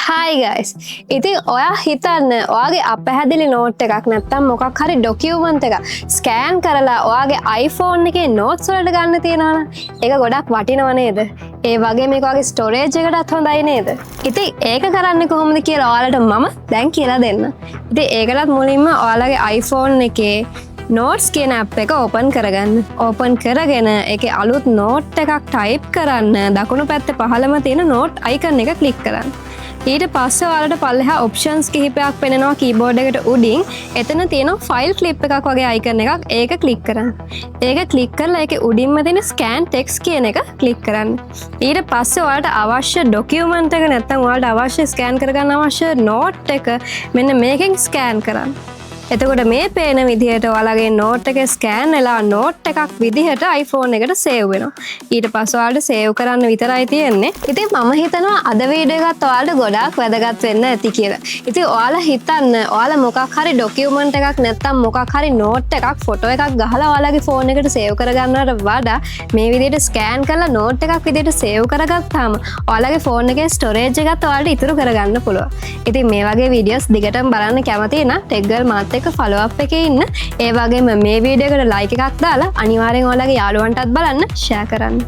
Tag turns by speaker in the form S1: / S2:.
S1: Hi guys. ඉතින් ඔයා හිතන්න ඔයාගේ අපැහැදිලි නෝට් එකක් නැත්තම් මොකක් හරි ඩොකියුමන්ට් එකක් ස්කෑන් කරලා ඔයාගේ iPhone එකේ notes වලට ගන්න තියනවනම් ඒක ගොඩක් වටිනව නේද? ඒ වගේ මේක ඔයාගේ storage එකටත් හොඳයි නේද? ඉතින් ඒක කරන්නේ කොහොමද කියලා ඔයාලට මම දැන් කියලා දෙන්න. ඉතින් ඒකටත් මුලින්ම ඔයාලගේ iPhone එකේ notes කියන app එක open කරගන්න. open කරගෙන ඒකේ අලුත් note එකක් type කරන්න දකුණු පැත්තේ පහළම තියෙන note icon එක click කරන්න. ඊට පස්සේ ඔයාලට පල්ලෙහා options කිහිපයක් පෙනෙනවා keyboard එකට උඩින්. එතන තියෙනවා file clip එකක් වගේ icon එකක්. ඒක click කරන්න. ඒක click කරලා ඒකේ උඩින්ම තියෙන scan text කියන එක click කරන්න. ඊට පස්සේ ඔයාලට අවශ්‍ය document එක නැත්නම් ඔයාලට අවශ්‍ය scan කරගන්න අවශ්‍ය note එක මෙන්න මේකෙන් scan කරන්න. එතකොට මේ පේන විදිහට ඔයාලගේ note එක scan වෙලා note එකක් විදිහට iPhone එකට save වෙනවා. ඊට පස්සේ ඔයාලට save කරන්න විතරයි තියෙන්නේ. ඉතින් මම හිතනවා අද වීඩියෝ එකත් ඔයාලට ගොඩාක් වැදගත් වෙන්න ඇති කියලා. ඉතින් ඔයාලා හිතන්න ඔයාලා මොකක් හරි document එකක් නැත්නම් මොකක් හරි note එකක් photo එකක් ගහලා ඔයාලගේ phone එකට save කරගන්නවට වඩා මේ විදිහට scan කරලා note එකක් විදිහට save කරගත්තාම ඔයාලගේ phone එකේ storage එකත් ඔයාලට ඉතුරු කරගන්න පුළුවන්. ඉතින් මේ වගේ videos දිගටම බලන්න කැමති නම් Tech Girl මාත් එක follow up එකේ ඉන්න. ඒ වගේම මේ වීඩියෝ එකට like එකක් දාලා අනිවාර්යෙන් ඔයාලගේ යාළුවන්ටත් බලන්න share කරන්න.